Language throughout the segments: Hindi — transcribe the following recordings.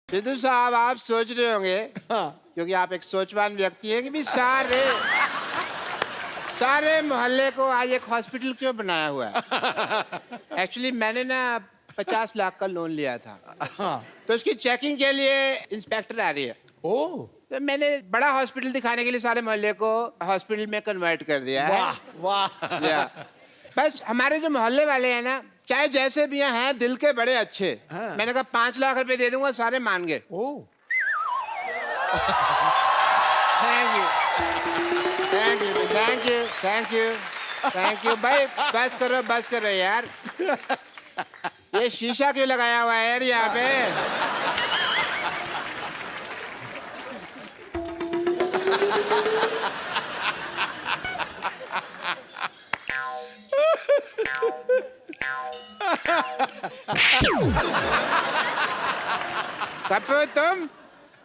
सिद्धू साहब, आप सोच रहे होंगे हाँ। क्योंकि आप एक सोचवान व्यक्ति हैं कि भी सारे मोहल्ले को आज एक हॉस्पिटल क्यों बनाया हुआ है। एक्चुअली मैंने ना 50 लाख का लोन लिया था। हाँ। तो उसकी चेकिंग के लिए इंस्पेक्टर आ रही है। ओह, तो मैंने बड़ा हॉस्पिटल दिखाने के लिए सारे मोहल्ले को हॉस्पिटल में कन्वर्ट कर दिया है। वाह वाह। या बस हमारे जो मोहल्ले वाले हैं ना, चाहे जैसे भी हैं, दिल के बड़े अच्छे। हाँ। मैंने कहा 5 लाख रुपए दे दूंगा, सारे मान गए। Oh, thank you thank you thank you thank you thank you भाई, बस करो यार। ये शीशा क्यों लगाया हुआ है यार यहाँ पे। कपूर, तुम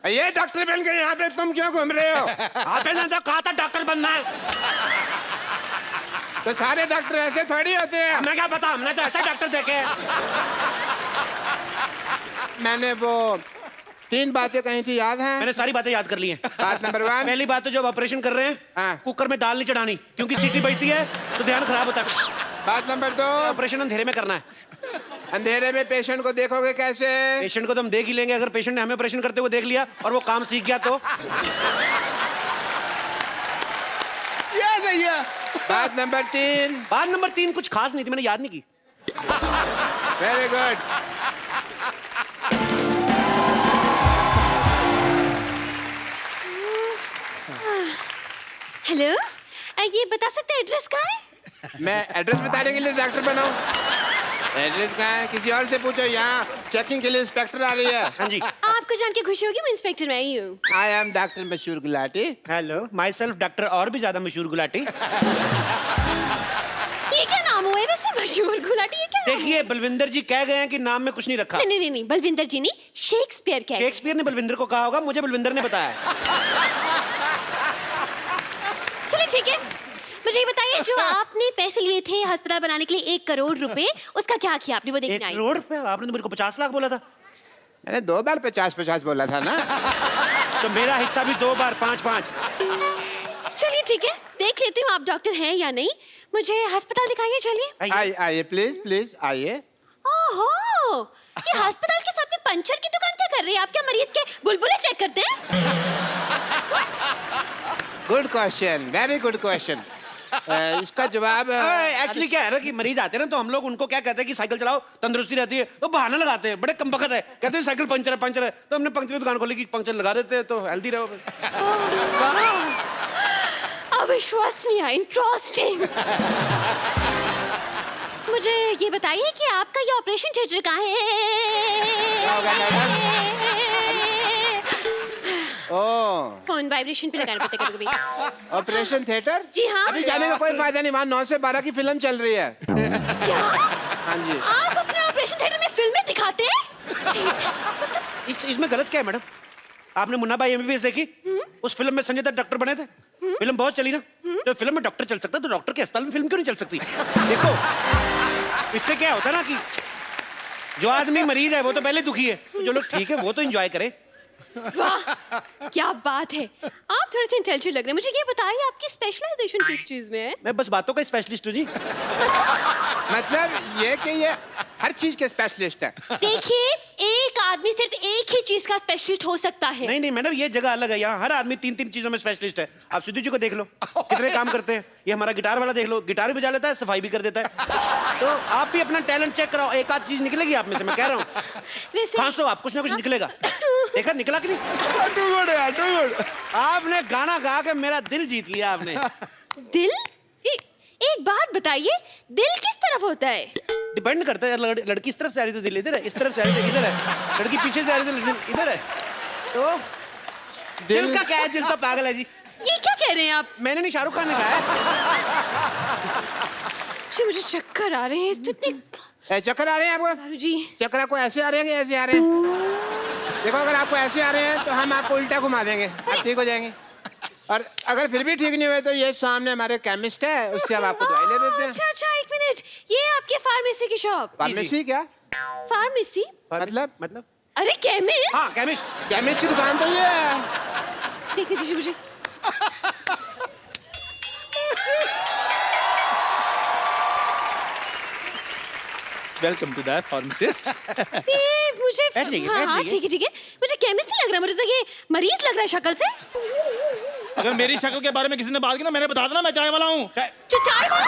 ये डॉक्टर बन के यहाँ पे तुम क्यों घूम रहे हो। आपने तो कहा था डॉक्टर बनना है। तो सारे डॉक्टर ऐसे थोड़ी होते हैं। हमें क्या पता, हमने तो ऐसे डॉक्टर देखे हैं। मैंने वो 3 बातें कही थी, याद है? मैंने सारी बातें याद कर ली हैं। बात नंबर 1, पहली बात तो जब ऑपरेशन कर रहे हैं, हाँ। कुकर में दाल नहीं चढ़ानी, क्योंकि सीटी बजती है तो ध्यान खराब होता है। बात नंबर 2, ऑपरेशन अंधेरे में करना है। अंधेरे में पेशेंट को देखोगे कैसे? पेशेंट को तो हम देख ही लेंगे, अगर पेशेंट ने हमें ऑपरेशन करते हुए देख लिया और वो काम सीख गया तो। ये सही है। बात नंबर 3, बात नंबर 3 कुछ खास नहीं थी, मैंने याद नहीं की। Very good. हेलो, ये बता सकते हैं एड्रेस कहाँ है? मैं एड्रेस बताने के लिए डॉक्टर बनाऊं? एड्रेस कहाँ है? किसी और से पूछो। यहाँ चेकिंग के लिए इंस्पेक्टर आ रही है। हाँ जी। आपको जान के खुशी होगी, मैं इंस्पेक्टर मैं ही हूँ। आई एम डॉक्टर मशहूर Gulati. Hello, my self doctor और भी ज्यादा मशहूर गुलाटी। ये क्या नाम हुआ है वैसे, मशहूर गुलाटी? ये क्या नाम देखिए, बलविंदर जी कह गए हैं कि नाम में कुछ नहीं रखा। है? नहीं, बलविंदर जी नहीं, शेक्सपियर क्या है? शेक्सपियर ने बलविंदर को कहा होगा, मुझे बलविंदर ने बताया। चलो ठीक है, मुझे ये बताइए, जो आपने पैसे लिए थे अस्पताल बनाने के लिए 1 करोड़ रुपए, उसका क्या किया आपने? वो 1 देखने आई। करोड़ रुपए? आपने तो मेरे को 50 लाख बोला था। मैंने 2 बार 50-50 बोला था ना। तो मेरा हिस्सा भी 2 बार 5-5। चलिए ठीक है, देख लेती हूँ आप डॉक्टर हैं या नहीं। मुझे अस्पताल दिखाइए, चलिए। आइए प्लीज आइए। ओहो, ये अस्पताल के साथ में पंचर की दुकान क्या कर रही है? आप क्या मरीज के बुलबुले चेक करते हैं? Good question, very good question. इसका जवाब एक्चुअली क्या है ना कि मरीज आते हैं ना, तो हम लोग उनको क्या कहते हैं कि साइकिल चलाओ, तंदुरुस्ती रहती है। तो बहाना लगाते हैं, बड़े कमबख्त है, कहते हैं साइकिल पंचर है। तो हमने पंचर की दुकान खोली कि पंचर लगा देते हैं तो हेल्दी रहो। अविश्वसनीय, इंटरेस्टिंग। मुझे ये बताइए कि आपका ये ऑपरेशन थिएटर कहाँ है? ओह, फोन वाइब्रेशन पे लगाना पड़ता है कभी-कभी। Operation theatre? जी हाँ। अभी जाने का कोई फायदा नहीं, वहाँ 9 से 12 की फिल्म चल रही है। क्या? हाँ जी। आप अपने ऑपरेशन थिएटर में फिल्में दिखाते हैं? इसमें गलत क्या है मैडम? आपने मुन्ना भाई एमबीबीएस देखी? उस फिल्म में संजय दत्त डॉक्टर बने थे। फिल्म बहुत चली ना। तो फिल्म में डॉक्टर चल सकता है तो डॉक्टर के अस्पताल में फिल्म क्यों नहीं चल सकती? देखो, इससे क्या होता है ना कि जो आदमी मरीज है वो तो पहले दुखी है, तो जो लोग ठीक है वो तो एंजॉय करे। वाह, क्या बात है। आप थोड़े से इंटेलिजेंट लग रहे हैं। मुझे ये बताइए, आपकी स्पेशलाइजेशन किस चीज में है? मैं बस बातों का स्पेशलिस्ट हूँ जी। मतलब ये कि ये हर चीज के स्पेशलिस्ट है। देखिए, एक आदमी सिर्फ एक ही चीज का स्पेशलिस्ट हो सकता है। नहीं मैडम, ये जगह अलग है। यहाँ हर आदमी 3-3 चीजों में स्पेशलिस्ट है। आप सिद्धू जी को देख लो, कितने काम करते हैं। ये हमारा गिटार वाला देख लो, गिटार भी बजा लेता है, सफाई भी कर देता है। तो आप भी अपना टैलेंट चेक कराओ, एक आध चीज निकलेगी आप में से, मैं कह रहा हूँ। वैसे खांसो आप, कुछ ना कुछ निकलेगा। देखा निकला कि नहीं? आपने गाना गा के मेरा दिल जीत लिया आपने। दिल? एक बात बताइए, दिल किस तरफ होता है? डिपेंड करता है। लड़की इस तरफ से आ रही तो दिल इधर है, इस तरफ से आ रही तो इधर है, लड़की पीछे से आ रही तो दिल इधर है। तो दिल का क्या है? दिल तो पागल है जी। ये क्या कह रहे हैं आप? मैंने नहीं, शाहरुख खान ने कहा है। मुझे चक्कर आ रहे हैं इतने। चक्कर आ रहे हैं आपको? दारू जी, चक्कर आपको ऐसे आ रहे हैं कि ऐसे आ रहे हैं? देखो, अगर आपको ऐसे आ रहे हैं तो हम आपको उल्टा घुमा देंगे, आप ठीक हो जाएंगे। और अगर फिर भी ठीक नहीं हुए तो ये सामने हमारे केमिस्ट है, उससे हम आपको दवाई ले देते हैं। अच्छा, 1 मिनट, ये आपके फार्मेसी की शॉप? फार्मेसी क्या? फार्मेसी? मतलब? अरे केमिस्ट। हाँ केमिस्ट। केमिस्ट की दुकान तो ये है। देखने दीजिए मुझे। Welcome to the pharmacist. ये मुझे बैठ जाइए, हाँ बैठ हाँ जाइए। ठीक है मुझे केमिस्ट नहीं लग रहा, मुझे तो ये मरीज लग रहा है शक्ल से। अगर मेरी शक्ल के बारे में किसी ने बात की ना, मैंने बता देना मैं चाय वाला हूँ। जो चाय वाला,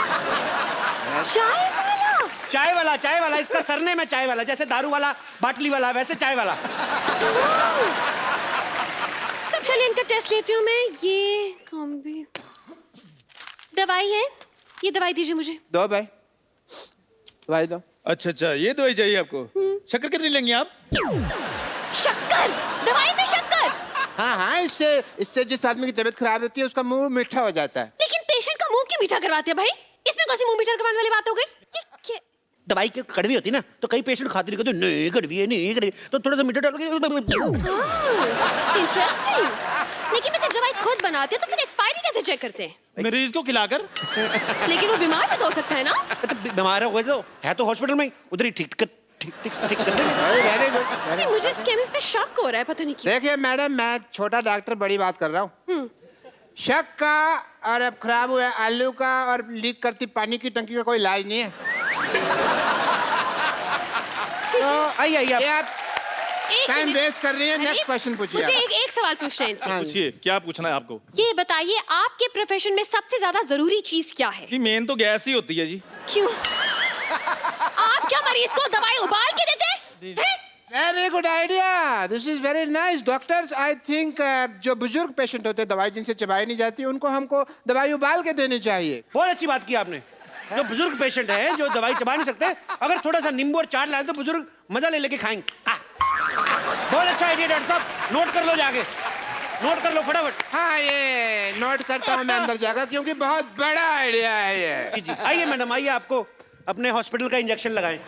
चाय वाला। चाय वाला इसका सरनेम है चाय वाला, जैसे दारू वाला बाटली वाला वैसे चाय वाला। तब चलिए इनका टेस्ट लेती हूँ मैं। ये कौन भी दवाई है, ये दवाई दीजिए मुझे। दो भाई, दवाई दो। अच्छा अच्छा, ये दवाई चाहिए आपको? शक्कर कितनी लेंगे आप? शक्कर, दवाई में शक्कर। हाँ हाँ, इससे जिस आदमी की तबीयत खराब होती है उसका मुंह मीठा हो जाता है। लेकिन पेशेंट का मुंह क्यों मीठा करवाते हैं भाई? इसमें कौन सी मुंह मीठा करवाने वाली बात हो गई? ये दवाई की कड़वी होती है ना, तो कई पेशेंट खाते नहीं, कहते नहीं कड़वी है, नहीं कड़वी, तो थोड़ा सा मीठा डाल के। इंटरेस्टिंग। लेकिन मैं जब दवाई खुद बनाते हैं तो फिर एक्सपायरी कैसे चेक करते हैं? मरीज को खिलाकर। लेकिन वो बीमार भी तो हो सकता है ना? तो बीमार हो है तो हॉस्पिटल में उधर ही ठीक कर देंगे। Very good. नहीं, मुझे इस केमिस्ट पे शक हो रहा है, पता नहीं क्यों। देखिए मैडम, मैं छोटा डॉक्टर बड़ी बात कर रहा हूँ। शक का और अब खराब हुआ आलू का और लीक करती पानी की टंकी का कोई इलाज नहीं है। तो आइए ये आप एक टाइम मिनट। वेस्ट कर रही है। अरे, नेक्स्ट क्वेश्चन पूछिए मुझे आप। एक सवाल पूछना है इनसे। हाँ। पूछिए, क्या पूछना है आपको? ये बताइए आपके प्रोफेशन में सबसे ज्यादा जरूरी चीज क्या है? जी मेन तो गैस ही होती है जी। क्यों? आप क्या मरीज को दवाई उबाल के देते हैं? Very good idea, this is very nice. Doctors I think जो बुजुर्ग पेशेंट होते हैं, दवाई जिनसे चबाई नहीं जाती, उनको हमको दवाई उबाल के देनी चाहिए। बहुत अच्छी बात की आपने। जो बुजुर्ग पेशेंट है जो दवाई चबा नहीं सकते, अगर थोड़ा सा नींबू और चाट लाए तो बुजुर्ग मजा ले लेके खाएंगे। बहुत अच्छा आइडिया डॉक्टर साहब, नोट कर लो, जाके नोट कर लो फटाफट। हाँ, ये नोट करता हूँ मैं अंदर जाकर, क्योंकि बहुत बड़ा आइडिया है ये। जी आइए मैडम, आइए आपको अपने हॉस्पिटल का इंजेक्शन लगाएं।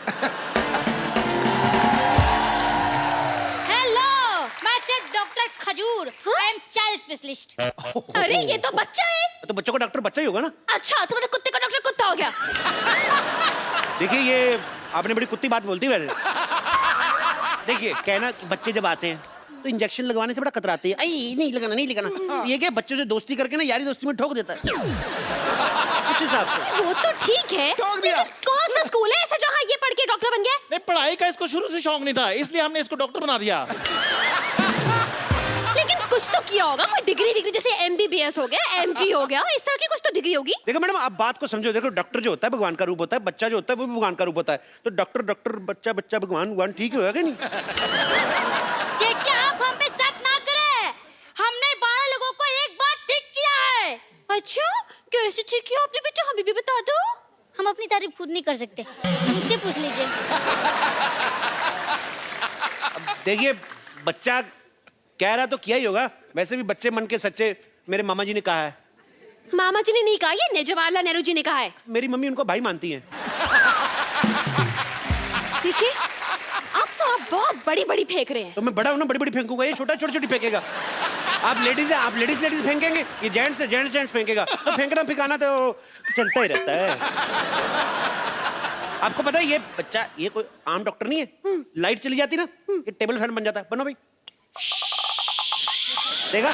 हेलो, मैं सिर्फ डॉक्टर खजूर, आई एम चाइल्ड स्पेशलिस्ट। अरे ये तो बच्चा है। तो बच्चों का डॉक्टर बच्चा ही होगा ना। अच्छा, तो मतलब कुत्ते का डॉक्टर कुत्ता हो गया। देखिए ये आपने बड़ी कुत्ती बात बोलती है वैसे। देखिए कहना कि बच्चे जब आते हैं तो इंजेक्शन लगवाने से बड़ा कतराते हैं, आई नहीं लगाना नहीं लगाना। ये क्या बच्चों से दोस्ती करके ना यारी दोस्ती में ठोक देता है उस हिसाब से। वो तो ठीक है, ठोक दिया। लेकिन कौन सा स्कूल है ऐसा जहाँ ये पढ़ के डॉक्टर बन गया? नहीं, पढ़ाई का इसको शुरू से शौक नहीं था, इसलिए हमने इसको डॉक्टर बना दिया। लेकिन कुछ तो किया होगा, कोई डिग्री विग्री, जैसे MBBS हो गया, MD हो गया, इस तरह की कुछ तो डिग्री होगी। देखो मैडम, आप बात को समझो। देखो डॉक्टर जो होता है भगवान का रूप होता है, बच्चा जो होता है वो भी भगवान का रूप होता है। तो डॉक्टर बच्चा बच्चा भगवान ठीक होगा कि नहीं? देखिए आप हम पे शक ना करें, हमने 12 लोगों को एक बार ठीक किया है। अच्छा, कैसे ठीक किया आपने बेटा, हमें भी बता दो। हम अपनी तारीफ खुद नहीं कर सकते, मुझसे पूछ लीजिए। देखिए बच्चा कह रहा तो किया ही होगा, वैसे भी बच्चे मन के सच्चे मेरे मामा जी ने कहा है। मामा जी ने नहीं कहा, ये जवाहरलाल नेहरू जी ने कहा है। मेरी मम्मी उनको भाई मानती हैं। देखिए अब तो आप बहुत बड़ी बड़ी फेंक रहे हैं। तो मैं बड़ा हूं ना, बड़ी बड़ी फेंकूंगा, ये छोटा छोटी छोटी फेंकेगा। आप लेडीज है, आप लेडीज फेंकेंगे, ये जेंट्स है, जेंट्स फेंकेगा। तो फेंकना फिकाना तो चलता ही रहता है। आपको पता है ये बच्चा ये कोई आम डॉक्टर नहीं है। लाइट चली जाती ना, ये टेबल फैन बन जाता है। बनो भाई, देखा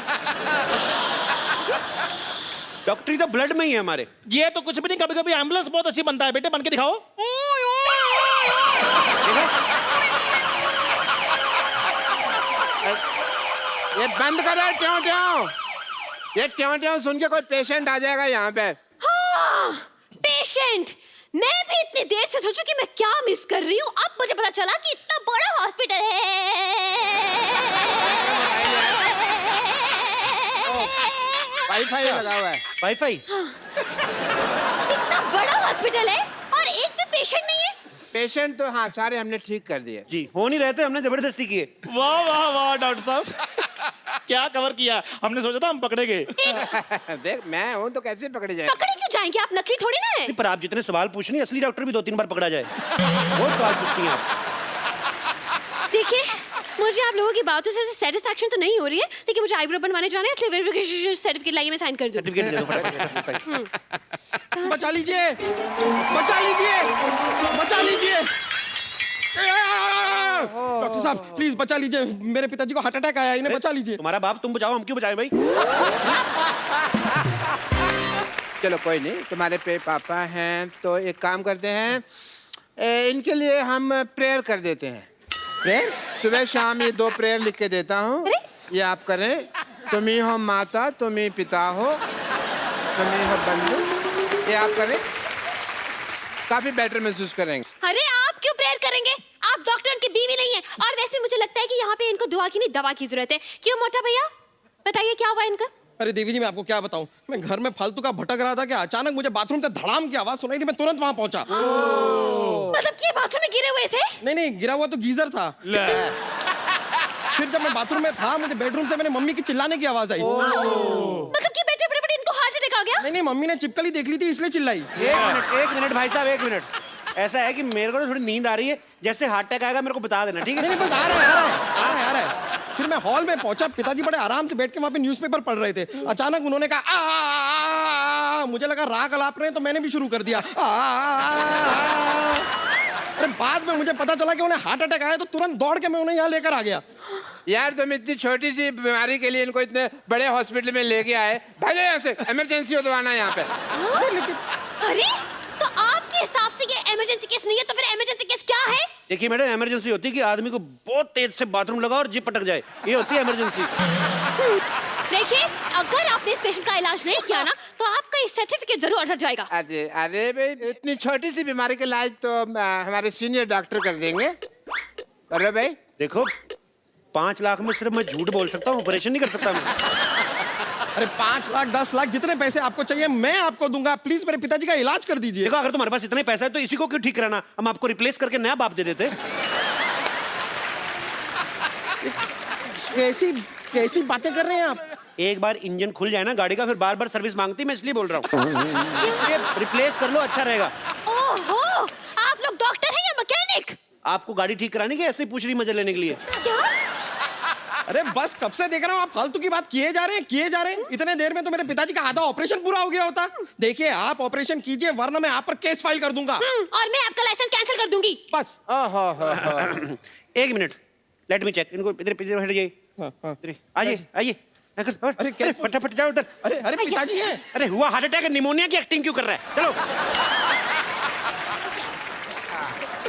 डॉक्टरी तो ब्लड में ही है हमारे। ये तो कुछ भी नहीं, कभी कभी एम्बुलेंस बहुत अच्छी बनता है। बेटे बन के दिखाओ। देखा ये बंद करो ट्यों ट्यों। ये ट्यों ट्यों सुन के कोई पेशेंट आ जाएगा यहाँ पे। हाँ, पेशेंट। मैं भी इतनी देर से सोचूं कि मैं क्या मिस कर रही हूँ। अब मुझे पता चला कि इतना बड़ा हॉस्पिटल है। वाईफाई लगा हुआ है। वाईफाई। इतना बड़ा हॉस्पिटल है और एक भी पेशेंट नहीं है। पेशेंट तो हाँ सारे हमने ठीक कर दिए। जी हो नहीं रहे थे, हमने जबरदस्ती किए। वाह वाह वाह डॉक्टर साहब, क्या कवर किया। हमने सोचा था हम पकड़े गए। देख मैं हूँ तो कैसे पकड़े जाए। पकड़े क्यों जाएंगे, आप नकली थोड़ी ना है। नहीं, पर आप जितने सवाल पूछ रही हैं, असली डॉक्टर भी 2-3 बार पकड़ा जाए। बहुत सवाल पूछती हैं आप। देखिए मुझे आप लोगों की बातों से सेटिस्फैक्शन तो नहीं हो रही है, लेकिन मुझे आईब्रो बनवाने जाना है, इसलिए वेरिफिकेशन सर्टिफिकेट लाइए, मैं साइन कर दूं। सर्टिफिकेट दे दो फटाफट। बचा लीजिए, बचा लीजिए, बचा लीजिए। डॉक्टर साहब प्लीज बचा लीजिए, मेरे पिताजी को हार्ट अटैक आया, इन्हें बचा लीजिए। तुम्हारा बाप, तुम बचाओ, हम क्यों बचाएं भाई? चलो कोई नहीं, तुम्हारे पे पापा हैं तो एक काम करते हैं, इनके लिए हम प्रेयर कर देते हैं। प्रेयर? सुबह शाम ये 2 प्रेयर लिख के देता हूँ, ये आप करें। तुम ही हो माता, तुम ही पिता हो, तुम ही हो बंधु, ये आप करें, काफी बेटर महसूस करेंगे। अरे आप क्यों प्रेयर करेंगे? आप डॉक्टर, उनकी बीवी नहीं है। और वैसे मुझे लगता है कि यहाँ पे इनको दुआ की नहीं, दवा की जरूरत है। क्यों मोटा भैया, बताइए क्या हुआ इनका? अरे देवी जी, मैं आपको क्या बताऊं, मैं घर में फालतू का भटक रहा था कि अचानक मुझे बाथरूम से धड़ाम की आवाज सुनाई दी, मैं तुरंत वहां पहुंचा। मतलब कि बाथरूम में गिरे हुए थे? नहीं, गिरा हुआ तो गीजर था। फिर जब मैं बाथरूम में था, मुझे बेडरूम से मेरी मम्मी की चिल्लाने की आवाज आई। मतलब कि बैठे बैठे इनको हार्ट अटैक आ गया? नहीं, मम्मी ने चिपकली देख ली थी इसलिए चिल्लाई। एक मिनट भाई साहब, एक मिनट। ऐसा है कि मेरे को थोड़ी नींद आ रही है, जैसे हार्ट अटैक आएगा मेरे को बता देना, ठीक है? नहीं, बस आ रहा है। फिर मैं हॉल में पहुंचा, पिताजी बड़े आराम से बैठ के वहां पे न्यूज़पेपर पढ़ रहे थे। अचानक उन्होंने कहा मुझे लगा राग अलाप रहे हैं, तो मैंने भी शुरू कर दिया। अरे बाद में मुझे पता चला कि उन्हें हार्ट अटैक आया, तो तुरंत दौड़ के मैं उन्हें यहाँ लेकर आ गया। यार तुम इतनी छोटी सी बीमारी के लिए इनको इतने बड़े हॉस्पिटल में लेके आए, भागो यहाँ से, इमरजेंसी हो तो आना यहाँ पे। अरे तो आपके हिसाब से ये इमरजेंसी केस नहीं है, तो फिर इमरजेंसी केस क्या है? देखिए मैडम, इमरजेंसी होती है कि आदमी को बहुत तेज से बाथरूम लगा और जीप पटक जाए, ये होती है इमरजेंसी। देखिए, अगर आपने इस पेशेंट का इलाज नहीं किया ना, तो आपका ये सर्टिफिकेट जरूर अटक जाएगा। अरे भाई, इतनी छोटी सी बीमारी के इलाज तो हमारे सीनियर डॉक्टर कर देंगे। अरे भाई देखो, 5 लाख में सिर्फ मैं झूठ बोल सकता हूँ, ऑपरेशन नहीं कर सकता मैं। अरे 5 लाख 10 लाख जितने पैसे आपको चाहिए मैं आपको दूंगा, प्लीज मेरे पिताजी का इलाज कर दीजिए। देखो, अगर तुम्हारे पास इतने पैसा है तो इसी को क्यों ठीक कराना, हम आपको रिप्लेस करके नया बाप दे देते। कैसी बातें कर रहे हैं आप? एक बार इंजन खुल जाए ना गाड़ी का, फिर बार बार सर्विस मांगती, मैं इसलिए बोल रहा हूँ। इसलिए रिप्लेस कर लो, अच्छा रहेगा। ओहो, आप लोग डॉक्टर हैं या मैकेनिक? आपको गाड़ी ठीक करानी कि ऐसे ही पूछ रही मजे लेने के लिए? क्या? अरे बस कब से देख रहा हूँ आप फालतू की बात किए जा रहे हैं। इतने देर में तो मेरे पिताजी का आधा ऑपरेशन पूरा हो गया होता। देखिए, आप ऑपरेशन कीजिए, वरना मैं आप पर केस फाइल कर दूंगा। और मैं आपका लाइसेंस कैंसिल कर दूंगी। बस। एक मिनट, लेट मी चेक। इनको इधर हट जाइए। आइए। अरे फटाफट जाओ उधर। अरे पिताजी हैं। अरे हुआ हार्ट अटैक, निमोनिया की एक्टिंग क्यों कर रहा है? चलो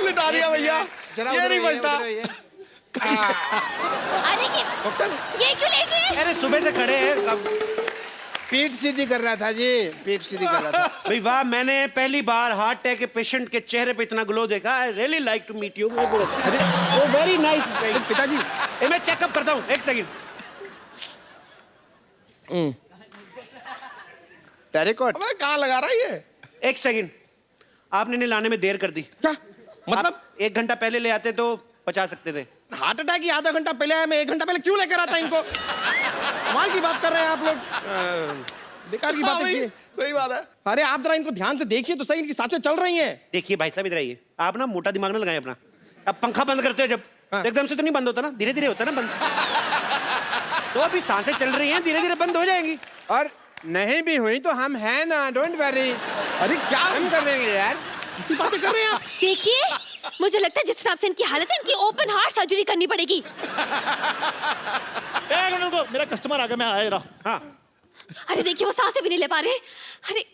लिटा दिया भैया, ये नहीं बचता। अरे ये क्यों लेट हुए? अरे सुबह से खड़े हैं। पीठ सीधी कर रहा था जी, पीठ सीधी कर रहा था। भाई वाह, मैंने पहली बार हार्ट अटैक के पेशेंट के चेहरे पे इतना ग्लो देखा। I really like to meet you. Very nice पिताजी, मैं चेकअप करता हूँ, एक सेकंड। टेरिकॉट कहाँ लगा रहा है ये? एक सेकंड, आपने इन्हें लाने में देर कर दी। क्या मतलब? आप 1 घंटा पहले ले आते तो बचा सकते थे। हार्ट अटैक ही आधा घंटा पहले आया, मैं 1 घंटा पहले क्यों लेकर आता इनको? कमाल की बात कर रहे हैं आप लोग, बेकार की बातें की। सही बात है। अरे आप जरा इनको ध्यान से देखिए तो सही, इनकी सांसें चल रही हैं। देखिए भाई साहब, इधर आइए। आप ना मोटा दिमाग में लगाएं अपना। अब पंखा बंद करते हो जब, एकदम से तो नहीं बंद होता ना, धीरे धीरे होता ना बंद। तो अभी सांसें चल रही हैं, धीरे धीरे बंद हो जाएंगी। और नहीं भी हुई तो हम हैं ना, डोंट वरी। अरे क्या हम कर देंगे यार, इसी बातें कर रहे हैं आप? देखिए, मुझे लगता है जिस हिसाब से इनकी हालत है, इनकी ओपन हार्ट सर्जरी करनी पड़ेगी। एक मिनट रुको, मेरा कस्टमर आ गया, मैं आ रहा हूँ। हाँ, अरे देखिए, वो सांसें भी नहीं ले पा रहे। अरे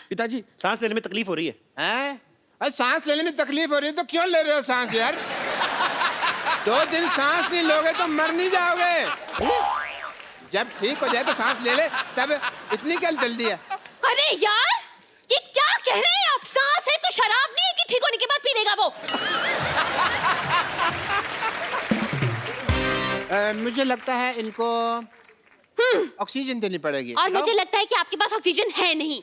पिताजी, सांस लेने में तकलीफ हो रही है। हैं? अरे सांस लेने में तकलीफ हो रही है तो क्यों ले रहे हो सांस यार? 2 दिन सांस नहीं लोगे तो मर नहीं जाओगे। जब ठीक हो जाए तो सांस ले ले, तब इतनी क्या जल्दी है? अरे यार, ये क्या कह रहे हैं आप? सांस है तो शराब नहीं है कि ठीक होने के बाद पी लेगा वो? मुझे लगता है इनको ऑक्सीजन देनी पड़ेगी। और मुझे लगता है कि आपके पास ऑक्सीजन है नहीं।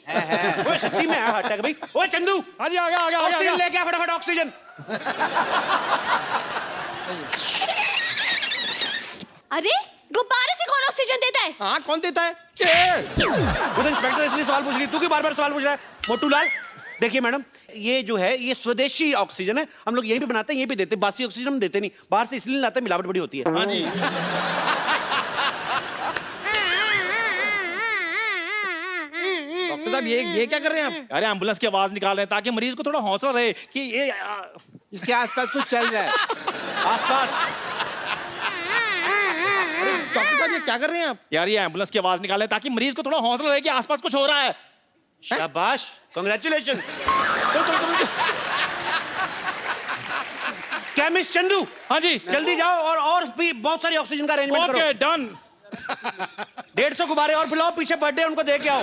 ओए सच्ची में हार्ट अटैक भाई। ओए चंदू, हाँ जी, आ गया ऑक्सीजन लेके आ फटाफट, ऑक्सीजन। अरे गुब्बारे से कौन ऑक्सीजन देता है? हाँ, कौन देता है? खुद इंस्पेक्टर इसलिए सवाल पूछ रही, तू क्यों बार बार सवाल पूछ रहा है? मोटू लाल, देखिए मैडम, ये जो है ये स्वदेशी ऑक्सीजन है, हम लोग यहीं पे बनाते हैं, यहीं पे देते हैं। बासी ऑक्सीजन हम देते नहीं, बाहर से इसलिए लाते हैं, मिलावट बड़ी होती है। हाँ जी। डॉक्टर साहब, ये क्या कर रहे हैं आप? अरे एम्बुलेंस की आवाज निकाल रहे हैं ताकि मरीज को थोड़ा हौसला रहे कि ये इसके आसपास कुछ चल रहा है। आसपास डॉक्टर साहब ये क्या कर रहे हैं आप? यार ये एम्बुलेंस की आवाज निकालें ताकि मरीज को थोड़ा हौसला रहे कि आसपास कुछ हो रहा है। शाबाश, कांग्रेचुलेशन। चलो चलो चलो केमिस्ट चंदू, हाँ जी जल्दी जाओ और भी बहुत सारी ऑक्सीजन का अरेंजमेंट करो। Okay done. 150 गुब्बारे और बुलाओ, पीछे बर्थडे उनको दे के आओ।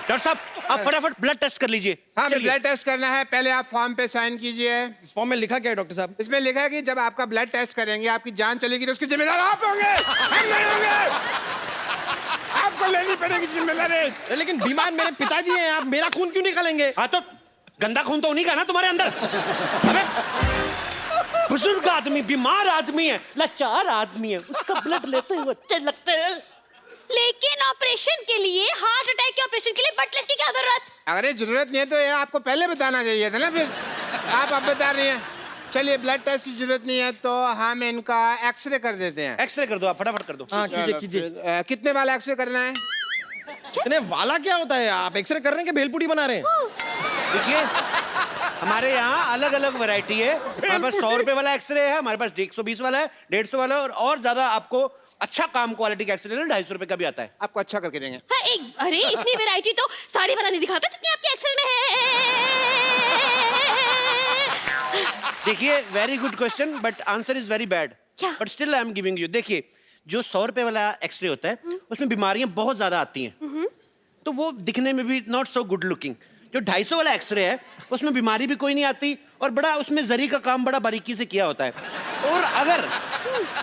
डॉक्टर साहब आप फटाफट ब्लड टेस्ट कर लीजिए। हाँ, चलिए। ब्लड टेस्ट करना है। पहले आप फॉर्म पे साइन कीजिए। इस फॉर्म में लिखा क्या है डॉक्टर साहब? इसमें लिखा है कि जब आपका ब्लड टेस्ट करेंगे, आपकी जान चलेगी तो उसकी जिम्मेदार आप होंगे, हम नहीं होंगे। आपको लेनी पड़ेगी जिम्मेदारी। लेकिन बीमार मेरे पिताजी हैं, आप मेरा खून क्यों निकालेंगे? हाँ तो गंदा खून तो उन्हीं का ना तुम्हारे अंदर। अबे बुजुर्ग आदमी, बीमार आदमी है, लाचार आदमी है, उसका ब्लड लेते हुए अच्छे लगते हैं। लेकिन ऑपरेशन के लिए, हार्ट अटैक के ऑपरेशन के लिए ब्लड टेस्ट की क्या जरूरत? अगर ये जरूरत नहीं है तो ये आपको पहले बताना चाहिए था ना। फिर आप अब बता रही हैं। चलिए, ब्लड टेस्ट की जरूरत नहीं है तो हम इनका एक्सरे कर देते हैं। एक्सरे कर दो, आप फटाफट कर दो। हाँ कीजिए चलो, कीजिए। फिर, कितने वाला एक्सरे करना है? इतने वाला क्या होता है? आप एक्सरे कर रहे हैं कि भेलपुरी बना रहे हैं? देखिए हमारे यहाँ अलग अलग वैरायटी है। हमारे पास 100 रुपए वाला एक्सरे है, हमारे पास 120 वाला है, 150 वाला है, और ज्यादा आपको अच्छा काम क्वालिटी का एक्सरे लेना 250 रुपए का भी आता है। आपको अच्छा करके देंगे। हाँ, अरे इतनी वैरायटी तो साड़ी वाला नहीं दिखाता जितनी आपके एक्सरे में है। देखिए very good question but answer is very bad. क्या? But still I am giving you. देखिए जो 100 रुपए वाला एक्सरे होता है उसमें बीमारियां बहुत ज्यादा आती हैं, तो वो दिखने में भी नॉट सो गुड लुकिंग। जो 250 वाला एक्सरे है उसमें बीमारी भी कोई नहीं आती और बड़ा उसमें जरी का काम बड़ा बारीकी से किया होता है। और अगर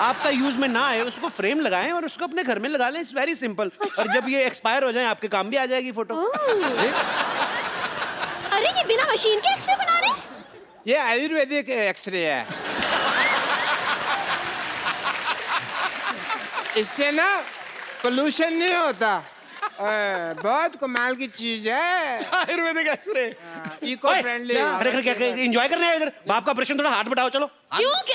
आपका यूज में ना आए उसको फ्रेम लगाएं और उसको अपने घर में लगा लें। It's very simple. और जब ये एक्सपायर हो जाए आपके काम भी आ जाएगी फोटो। अरे ये बिना मशीन के एक्सरे बना रहे हैं? ये आयुर्वेदिक एक्सरे है। इससे ना पोल्यूशन नहीं होता। बहुत कमाल की चीज है। आयुर्वेदिक एक्सरे। Eco friendly. अरे क्या एंजॉय करने आए इधर? बाप का ऑपरेशन, थोड़ा हाथ बढ़ाओ चलो। क्यों कि?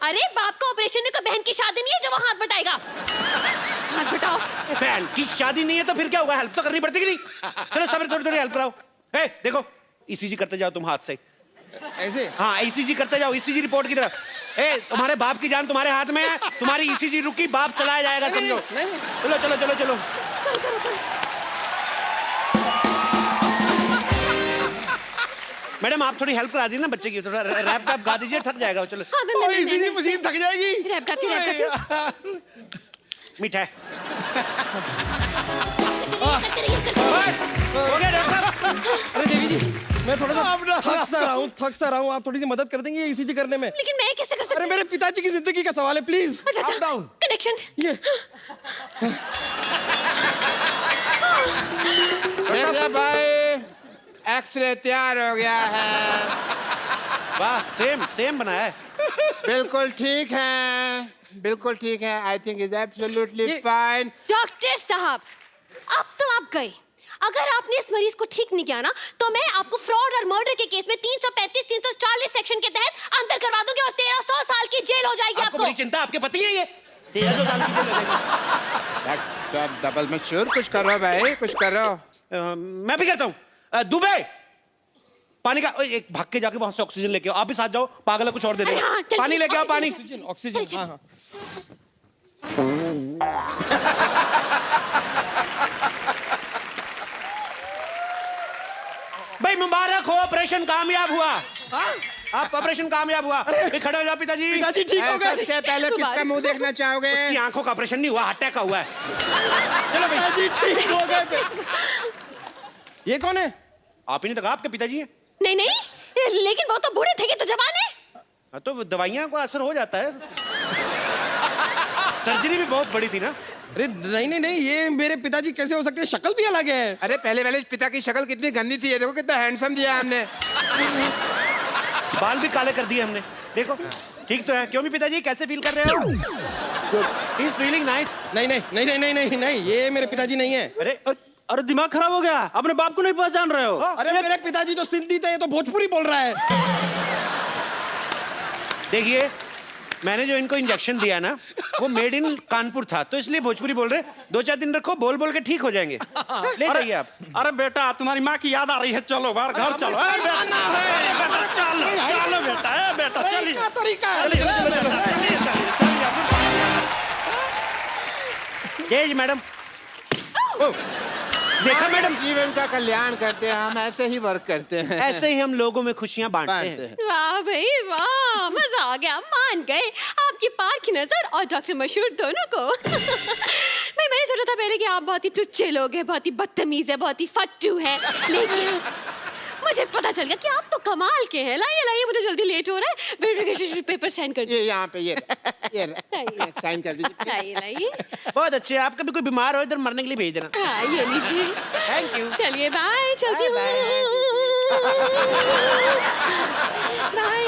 अरे बाप का ऑपरेशन है, कोई बहन की शादी नहीं है जो वो हाथ बटाएगा। हाथ बटाओ। बहन की शादी नहीं है तो फिर क्या हुआ? हेल्प तो करनी पड़ती कि नहीं? चलो सब थोड़ी थोड़ी हेल्प कराओ। ए देखो ईसीजी करते जाओ तुम हाथ से। ऐसे? हाँ ईसीजी करते जाओ, ईसीजी रिपोर्ट की तरफ। ए तुम्हारे बाप की जान तुम्हारे हाथ में है, तुम्हारी ईसीजी रुकी, बाप चलाया जाएगा समझो। चलो चलो चलो चलो। मैडम आप थोड़ी हेल्प करा दी ना बच्चे की, थोड़ा रैप गा दीजिए, थक जाएगा वो। चलो हाँ, मैं इसीलिए मशीन थक जाएगी। रैप गाती हूँ। मीठा है। करते रहिए। हो गया डॉक्टर साहब? अरे देवी जी मैं थोड़ा सा थक सा रहा हूँ। आप थोड़ी सी मदद कर देंगे ईसीजी करने में? लेकिन मैं कैसे कर सकती अरे हूँ? मेरे पिताजी की जिंदगी का सवाल है, प्लीज। अच्छा अप डाउन। कनेक्शन। ये देखिए भाई, एक्सरे तैयार हो गया है। वाह सेम सेम बनाया है। बिल्कुल ठीक है, बिल्कुल ठीक है। I think is absolutely fine. Doctor साहब अब तो आप गए। अगर आपने इस मरीज को ठीक नहीं किया ना तो मैं आपको फ्रॉड और मर्डर के केस में 335 340 सेक्शन के तहत अंदर करवा दूंगी और 1300 साल की जेल हो जाएगी आपको बड़ी चिंता, आपके पति है ये? 1300 साल की जेल हो जाएगी। डबल में श्योर, कुछ करो भाई, कुछ करो। मैं भी करता हूँ। दुबे पानी का एक भाग के जाके वहां से ऑक्सीजन लेके आओ। आप भी साथ जाओ, पागल है कुछ और दे अरे हाँ, देगा। चल, पानी लेके आओ, पानी। ऑक्सीजन। हाँ हाँ। भाई मुबारक हो, ऑपरेशन कामयाब हुआ। आप ऑपरेशन कामयाब हुआ। ये खड़े हो जाओ पिताजी। पिताजी ठीक हो गए? सबसे पहले किसका मुंह देखना चाहोगे? उसकी आंखों का ऑपरेशन नहीं हुआ, हार्ट अटैक का हुआ है। चलो भाई। पिताजी ठीक हो गए। ये कौन है? आप ही ने तो कहा आपके पिताजी हैं। नहीं नहीं, लेकिन वो तो बूढ़े थे, ये तो जवान है। हाँ तो दवाइयां का असर हो जाता है। सर्जरी भी बहुत बड़ी थी ना। अरे नहीं नहीं नहीं, ये मेरे पिताजी कैसे हो सकते हैं? शक्ल भी अलग है। अरे पहले पिता की शक्ल कितनी गंदी थी, ये देखो कितना हैंडसम दिया हमने। बाल भी काले कर दिए हमने, देखो। ठीक तो है। क्यों भी पिताजी कैसे फील कर रहे हो? He is feeling nice. नहीं नहीं नहीं नहीं नहीं नहीं नहीं, ये मेरे पिताजी नहीं है। अरे अरे दिमाग खराब हो गया, अपने बाप को नहीं पहचान रहे हो? अरे मेरे पिताजी तो सिंधी थे, ये तो भोजपुरी बोल रहा है। देखिए मैंने जो इनको इंजेक्शन दिया ना वो मेड इन कानपुर था तो इसलिए भोजपुरी बोल रहे। 2-4 दिन रखो, बोल बोल के ठीक हो जाएंगे। ले जाइए आप। अरे बेटा तुम्हारी माँ की याद आ रही है, चलो बाहर घर चलो। ए, बेटा, बेटा, चलो चलो बेटा, ए, बेटा चलिए क्या तरीका है? जय मैडम। ओ, देखा मैडम, जीवन का कल्याण करते हैं हम, ऐसे ही वर्क करते हैं। ऐसे ही हम लोगों में खुशियां बांटते हैं। वाह भाई वाह, मजा आ गया, मान गए आपकी पार की नजर और डॉक्टर मशहूर दोनों को। भाई मैंने सोचा था पहले कि आप बहुत ही टुच्चे लोग हैं, बहुत ही बदतमीज है, बहुत ही फट्टू है, लेकिन मुझे पता चल गया कि आप तो कमाल के हैं। लाइए लाइए, मुझे जल्दी लेट हो रहा है, वेरिफिकेशन पेपर साइन कर ये यहाँ पे ये साइन कर दीजिए। लाइए लाइए। बहुत अच्छे। आपका भी कोई बीमार हो इधर मरने के लिए भेज देना। हाँ ये लीजिए। Thank you. चलिए बाय, चलती हूँ। बाय।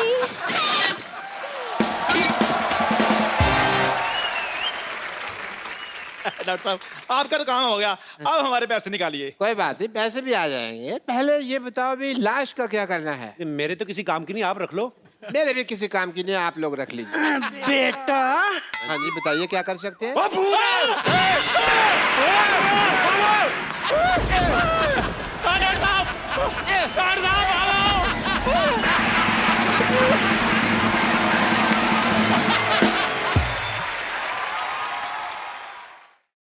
डॉक्टर साहब आपका तो काम हो गया, अब हमारे पैसे निकालिए। कोई बात नहीं, पैसे भी आ जाएंगे। पहले ये बताओ भी लाश का क्या करना है? मेरे तो किसी काम की नहीं, आप रख लो। मेरे भी किसी काम की नहीं, आप लोग रख लीजिए। बेटा हाँ जी बताइए क्या कर सकते हैं?